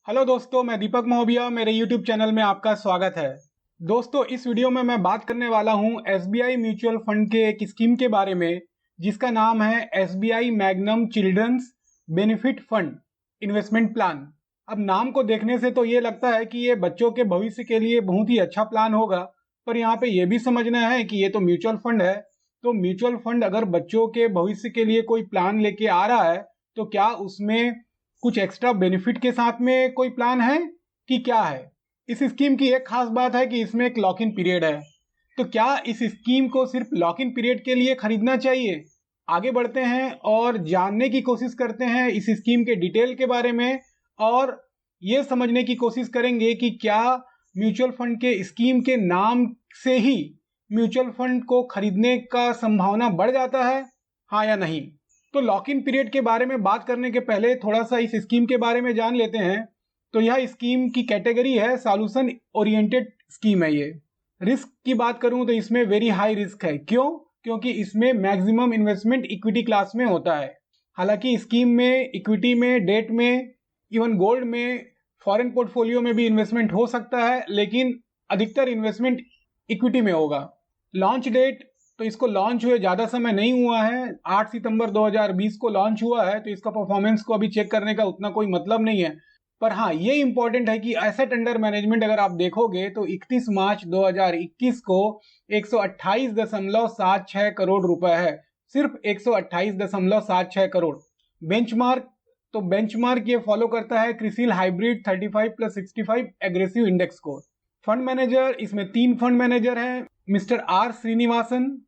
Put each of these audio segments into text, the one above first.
Hello दोस्तों, मैं दीपक महोबिया। मेरे यूट्यूब चैनल में आपका स्वागत है। दोस्तों, इस वीडियो में मैं बात करने वाला हूं एसबीआई म्यूचुअल फंड के एक स्कीम के बारे में जिसका नाम है SBI magnum children's benefit fund investment plan. अब नाम को देखने से तो ये लगता है कि ये बच्चों के भविष्य के लिए बहुत ही अच्छा प्लान होगा, पर यहाँ पे ये भी समझना है कि ये तो म्यूचुअल फंड है। तो म्यूचुअल फंड अगर बच्चों के भविष्य के लिए कोई प्लान लेके आ रहा है तो क्या उसमें कुछ एक्स्ट्रा बेनिफिट के साथ में कोई प्लान है कि क्या है। इस स्कीम की एक खास बात है कि इसमें एक लॉक इन पीरियड है। तो क्या इस स्कीम को सिर्फ लॉक इन पीरियड के लिए खरीदना चाहिए? आगे बढ़ते हैं और जानने की कोशिश करते हैं इस स्कीम के डिटेल के बारे में, और ये समझने की कोशिश करेंगे कि क्या म्यूचुअल फंड के स्कीम के नाम से ही म्यूचुअल फंड को खरीदने का संभावना बढ़ जाता है, हाँ या नहीं। तो लॉक इन पीरियड के बारे में बात करने के पहले थोड़ा सा इस स्कीम के बारे में जान लेते हैं। तो यह स्कीम की कैटेगरी है सॉल्यूशन ओरिएंटेड स्कीम है। ये रिस्क की बात करूं तो इसमें वेरी हाई रिस्क है। क्यों? क्योंकि इसमें मैक्सिमम इन्वेस्टमेंट इक्विटी क्लास में होता है। हालांकि स्कीम में इक्विटी में, डेट में, इवन गोल्ड में, फॉरेन पोर्टफोलियो में भी इन्वेस्टमेंट हो सकता है, लेकिन अधिकतर इन्वेस्टमेंट इक्विटी में होगा। लॉन्च डेट, तो इसको लॉन्च हुए ज़्यादा समय नहीं हुआ है, 8 सितंबर 2020 को लॉन्च हुआ है, तो इसका परफॉर्मेंस को अभी चेक करने का उतना कोई मतलब नहीं है। पर हाँ, ये इंपॉर्टेंट है कि एसेट अंडर मैनेजमेंट अगर आप देखोगे तो 31 मार्च 2021 को 128.76 करोड़ रुपए है। सिर्फ 128.76 करोड़। बेंचमार्क, तो बेंचमार्क ये फॉलो करता है क्रिसिल हाइब्रिड 35+65 एग्रेसिव इंडेक्स को। फंड मैनेजर, इसमें 3 फंड मैनेजर हैं, मिस्टर आर श्रीनिवासन,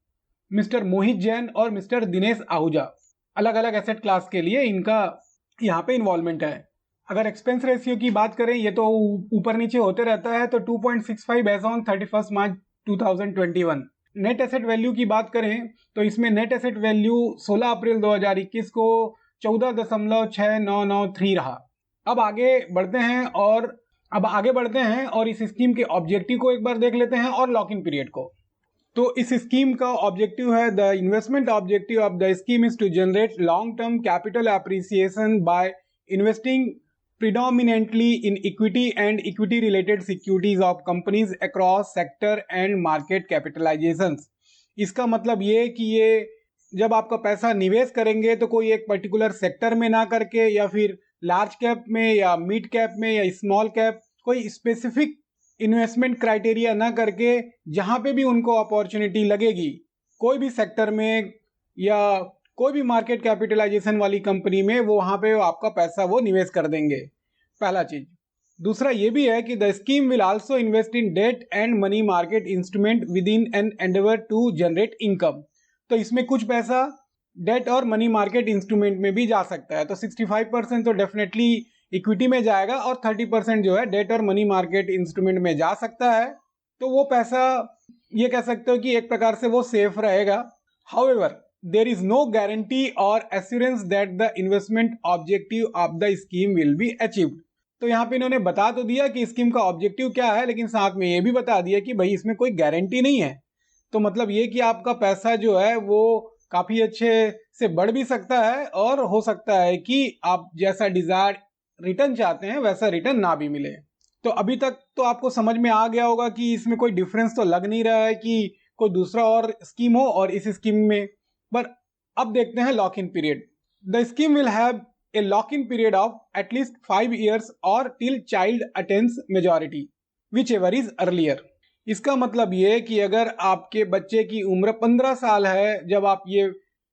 मिस्टर मोहित जैन और मिस्टर दिनेश आहूजा। अलग अलग एसेट क्लास के लिए इनका यहाँ पे इन्वॉल्वमेंट है। अगर एक्सपेंस रेशियो की बात करें, ये तो ऊपर नीचे होते रहता है, तो 2.65 as on 31 March 2021। Net asset value की बात करें तो इसमें नेट एसेट वैल्यू 16 अप्रैल 2021 को 14.6993 रहा। अब आगे बढ़ते हैं और इस स्कीम के ऑब्जेक्टिव को एक बार देख लेते हैं और लॉक इन पीरियड को। तो इस स्कीम का ऑब्जेक्टिव है, the investment objective of the scheme is to generate long term capital appreciation by investing predominantly in equity and equity related securities of companies across sector and market capitalizations। इसका मतलब ये कि ये जब आपका पैसा निवेश करेंगे तो कोई एक पर्टिकुलर सेक्टर में ना करके, या फिर लार्ज कैप में या मिड कैप में या स्मॉल कैप, कोई स्पेसिफिक इन्वेस्टमेंट क्राइटेरिया ना करके जहां पे भी उनको अपॉर्चुनिटी लगेगी, कोई भी सेक्टर में या कोई भी मार्केट कैपिटलाइजेशन वाली कंपनी में, वो वहां पे आपका पैसा वो निवेश कर देंगे। पहला चीज। दूसरा ये भी है कि the scheme will also invest in debt and money market instrument within an endeavour to generate income. तो इसमें कुछ पैसा डेट और मनी मार्केट इंस्ट्रूमेंट में भी जा सकता है। तो 65% तो डेफिनेटली इक्विटी में जाएगा और 30% जो है डेट और मनी मार्केट इंस्ट्रूमेंट में जा सकता है। तो वो पैसा, ये कह सकते हो कि एक प्रकार से वो सेफ रहेगा। However, there is no guarantee or assurance that the investment objective of the scheme will be achieved। तो यहाँ पे इन्होंने बता तो दिया कि स्कीम का ऑब्जेक्टिव क्या है, लेकिन साथ में ये भी बता दिया कि भाई इसमें कोई गारंटी नहीं है। तो मतलब ये कि आपका पैसा जो है वो काफी अच्छे से बढ़ भी सकता है, और हो सकता है कि आप जैसा डिजायर्ड रिटर्न चाहते हैं वैसा रिटर्न ना भी मिले। तो अभी तक तो आपको समझ में आ गया होगा कि इसमें कोई डिफरेंस तो लग नहीं रहा है कि कोई दूसरा और स्कीम हो और इस स्कीम में। पर अब देखते हैं lock in period. The scheme will have a lock in period of at least 5 years और till child attains majority which ever is earlier. इसका मतलब ये कि अगर आपके बच्चे की उम्र 15 साल है जब आप ये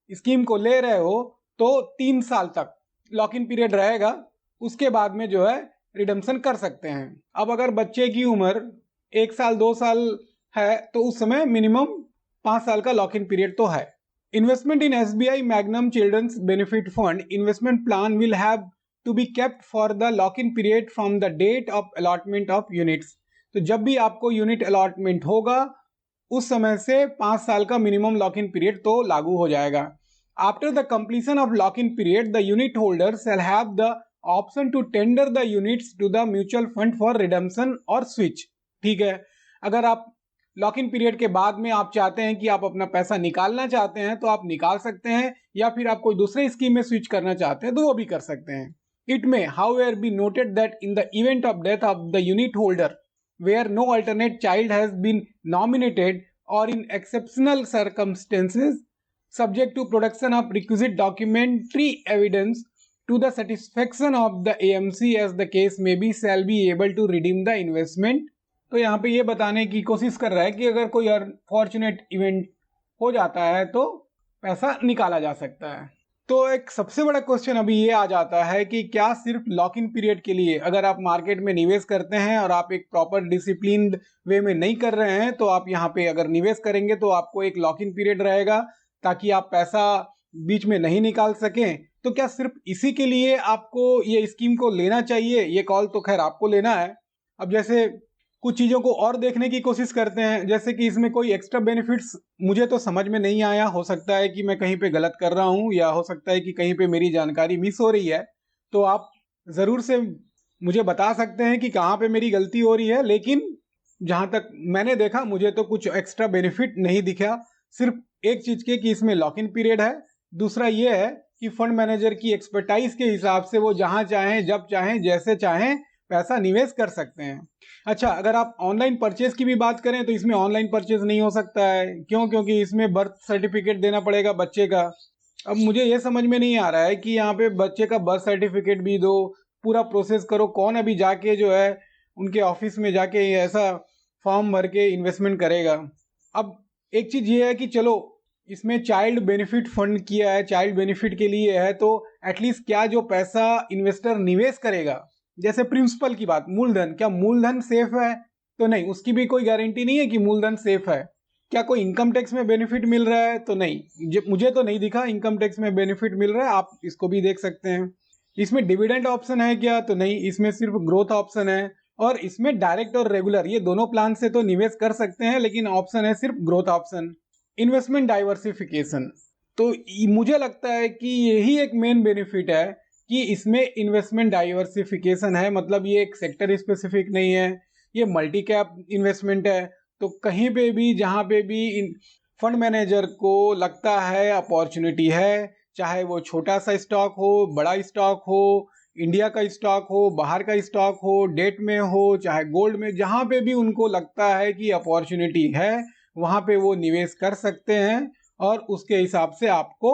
स्कीम को ले रहे हो, तो 3 साल तक लॉक इन पीरियड रहेगा। उसके बाद में जो है रिडम्पशन कर सकते हैं। अब अगर बच्चे की उम्र 1 साल 2 साल है तो उस समय मिनिमम 5 साल का लॉक इन पीरियड तो है। Investment in SBI Magnum Children's Benefit Fund investment plan will have to be kept for the lock-in period from the date of allotment of units। तो जब भी आपको यूनिट अलॉटमेंट होगा उस समय से 5 साल का मिनिमम लॉक इन पीरियड तो लागू हो जाएगा। After the completion of lock in period the unit holder shall have the option to tender the units to the mutual fund for redemption और स्विच। ठीक है, अगर आप लॉक इन पीरियड के बाद में आप चाहते हैं कि आप अपना पैसा निकालना चाहते हैं तो आप निकाल सकते हैं, या फिर आप कोई दूसरे स्कीम में स्विच करना चाहते हैं तो वो भी कर सकते हैं। It may, however, be noted that in the event of death of the unit holder, where no alternate child has been nominated, or in exceptional circumstances, subject to production of requisite documentary evidence to the satisfaction of the AMC as the case may be, shall be able to redeem the investment. तो यहाँ पे ये बताने की कोशिश कर रहा है कि अगर कोई अनफॉर्चुनेट इवेंट हो जाता है तो पैसा निकाला जा सकता है। तो एक सबसे बड़ा क्वेश्चन अभी ये आ जाता है कि क्या सिर्फ लॉक इन पीरियड के लिए, अगर आप मार्केट में निवेश करते हैं और आप एक प्रॉपर डिसिप्लिन्ड वे में नहीं कर रहे हैं, तो आप यहाँ पे अगर निवेश करेंगे तो आपको एक लॉक इन पीरियड रहेगा ताकि आप पैसा बीच में नहीं निकाल सकें। तो क्या सिर्फ इसी के लिए आपको ये स्कीम को लेना चाहिए? ये कॉल तो खैर आपको लेना है। अब जैसे कुछ चीज़ों को और देखने की कोशिश करते हैं, जैसे कि इसमें कोई एक्स्ट्रा बेनिफिट्स मुझे तो समझ में नहीं आया। हो सकता है कि मैं कहीं पे गलत कर रहा हूँ, या हो सकता है कि कहीं पे मेरी जानकारी मिस हो रही है। तो आप ज़रूर से मुझे बता सकते हैं कि कहाँ पे मेरी गलती हो रही है, लेकिन जहाँ तक मैंने देखा मुझे तो कुछ एक्स्ट्रा बेनिफिट नहीं दिखा। सिर्फ एक चीज़ के कि इसमें लॉक इन पीरियड है, दूसरा ये है कि फंड मैनेजर की एक्सपर्टाइज के हिसाब से वो जहाँ चाहें, जब चाहें, जैसे चाहें पैसा निवेश कर सकते हैं। अच्छा, अगर आप ऑनलाइन परचेज की भी बात करें तो इसमें ऑनलाइन परचेज नहीं हो सकता है। क्यों? क्योंकि इसमें बर्थ सर्टिफिकेट देना पड़ेगा बच्चे का। अब मुझे ये समझ में नहीं आ रहा है कि यहाँ पे बच्चे का बर्थ सर्टिफिकेट भी दो, पूरा प्रोसेस करो, कौन अभी जाके जो है उनके ऑफिस में जाके ऐसा फॉर्म भर के इन्वेस्टमेंट करेगा। अब एक चीज़ ये है कि चलो इसमें चाइल्ड बेनिफिट फंड किया है, चाइल्ड बेनिफिट के लिए है, तो एटलीस्ट क्या जो पैसा इन्वेस्टर निवेश करेगा, जैसे प्रिंसिपल की बात, मूलधन, क्या मूलधन सेफ है? तो नहीं, उसकी भी कोई गारंटी नहीं है कि मूलधन सेफ है। क्या कोई इनकम टैक्स में बेनिफिट मिल रहा है? तो नहीं, मुझे तो नहीं दिखा इनकम टैक्स में बेनिफिट मिल रहा है। आप इसको भी देख सकते हैं। इसमें डिविडेंड ऑप्शन है क्या? तो नहीं, इसमें सिर्फ ग्रोथ ऑप्शन है। और इसमें डायरेक्ट और रेगुलर, ये दोनों प्लान से तो निवेश कर सकते हैं, लेकिन ऑप्शन है सिर्फ ग्रोथ ऑप्शन। इन्वेस्टमेंट डाइवर्सिफिकेशन, तो मुझे लगता है कि यही एक मेन बेनिफिट है कि इसमें इन्वेस्टमेंट डाइवर्सिफिकेशन है। मतलब ये एक सेक्टर स्पेसिफिक नहीं है, ये मल्टी कैप इन्वेस्टमेंट है। तो कहीं पे भी, जहाँ पे भी फंड मैनेजर को लगता है अपॉर्चुनिटी है, चाहे वो छोटा सा स्टॉक हो, बड़ा स्टॉक हो, इंडिया का स्टॉक हो, बाहर का स्टॉक हो, डेट में हो, चाहे गोल्ड में, जहाँ पे भी उनको लगता है कि अपॉर्चुनिटी है वहाँ पे वो निवेश कर सकते हैं और उसके हिसाब से आपको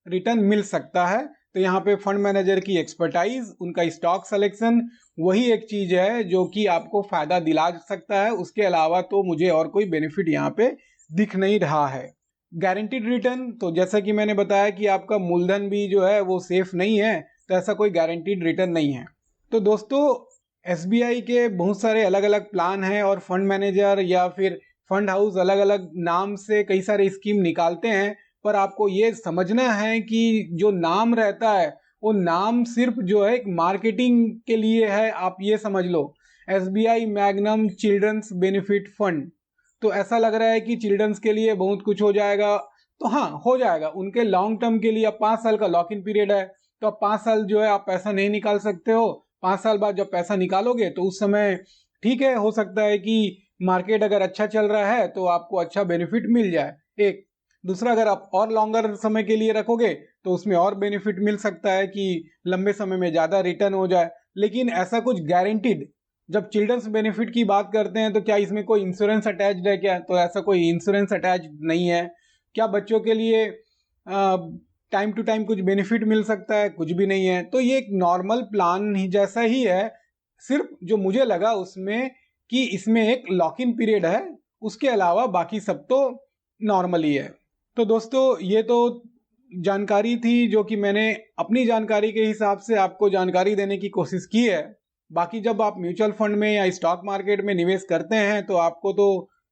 रिटर्न मिल सकता है। तो यहाँ पे फंड मैनेजर की एक्सपर्टाइज, उनका स्टॉक सिलेक्शन, वही एक चीज़ है जो कि आपको फ़ायदा दिला सकता है। उसके अलावा तो मुझे और कोई बेनिफिट यहाँ पे दिख नहीं रहा है। गारंटीड रिटर्न, तो जैसा कि मैंने बताया कि आपका मूलधन भी जो है वो सेफ नहीं है, तो ऐसा कोई गारंटीड रिटर्न नहीं है। तो दोस्तों, SBI के बहुत सारे अलग अलग प्लान हैं और फंड मैनेजर या फिर फंड हाउस अलग अलग नाम से कई सारे स्कीम निकालते हैं। पर आपको ये समझना है कि जो नाम रहता है वो नाम सिर्फ जो है एक मार्केटिंग के लिए है। आप ये समझ लो, SBI magnum children's benefit fund, तो ऐसा लग रहा है कि चिल्ड्रंस के लिए बहुत कुछ हो जाएगा। तो हाँ, हो जाएगा उनके लॉन्ग टर्म के लिए। अब 5 साल का लॉक इन पीरियड है, तो अब 5 साल जो है आप पैसा नहीं निकाल सकते हो। 5 साल बाद जब पैसा निकालोगे तो उस समय ठीक है, हो सकता है कि मार्केट अगर अच्छा चल रहा है तो आपको अच्छा बेनिफिट मिल जाए। एक दूसरा, अगर आप और लॉन्गर समय के लिए रखोगे तो उसमें और बेनिफिट मिल सकता है कि लंबे समय में ज़्यादा रिटर्न हो जाए। लेकिन ऐसा कुछ गारंटीड, जब चिल्ड्रंस बेनिफिट की बात करते हैं तो क्या इसमें कोई इंश्योरेंस अटैच्ड है क्या? तो ऐसा कोई इंश्योरेंस अटैच्ड नहीं है। क्या बच्चों के लिए टाइम टू टाइम कुछ बेनिफिट मिल सकता है? कुछ भी नहीं है। तो ये एक नॉर्मल प्लान ही जैसा ही है। सिर्फ जो मुझे लगा उसमें कि इसमें एक लॉक इन पीरियड है, उसके अलावा बाकी सब तो नॉर्मल ही है। तो दोस्तों, ये तो जानकारी थी जो कि मैंने अपनी जानकारी के हिसाब से आपको जानकारी देने की कोशिश की है। बाकी जब आप म्यूचुअल फंड में या स्टॉक मार्केट में निवेश करते हैं तो आपको तो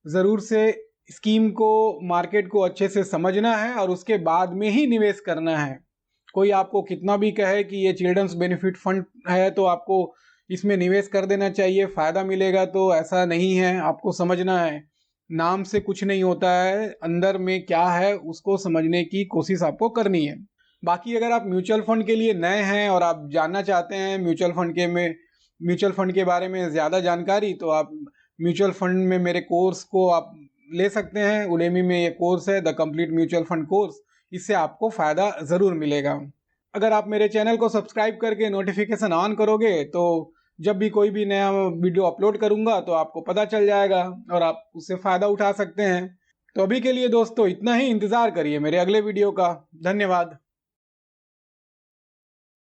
ज़रूर से स्कीम को, मार्केट को अच्छे से समझना है और उसके बाद में ही निवेश करना है। कोई आपको कितना भी कहे कि ये चिल्ड्रंस बेनिफिट फंड है तो आपको इसमें निवेश कर देना चाहिए, फ़ायदा मिलेगा, तो ऐसा नहीं है। आपको समझना है, नाम से कुछ नहीं होता है, अंदर में क्या है उसको समझने की कोशिश आपको करनी है। बाकी अगर आप म्यूचुअल फंड के लिए नए हैं और आप जानना चाहते हैं म्यूचुअल फंड के बारे में ज़्यादा जानकारी, तो आप म्यूचुअल फंड में मेरे कोर्स को आप ले सकते हैं। उडेमी में ये कोर्स है, the complete mutual fund course. इससे आपको फ़ायदा ज़रूर मिलेगा। अगर आप मेरे चैनल को सब्सक्राइब करके नोटिफिकेशन ऑन करोगे तो जब भी कोई भी नया वीडियो अपलोड करूंगा तो आपको पता चल जाएगा और आप उससे फ़ायदा उठा सकते हैं। तो अभी के लिए दोस्तों इतना ही, इंतज़ार करिए मेरे अगले वीडियो का। धन्यवाद।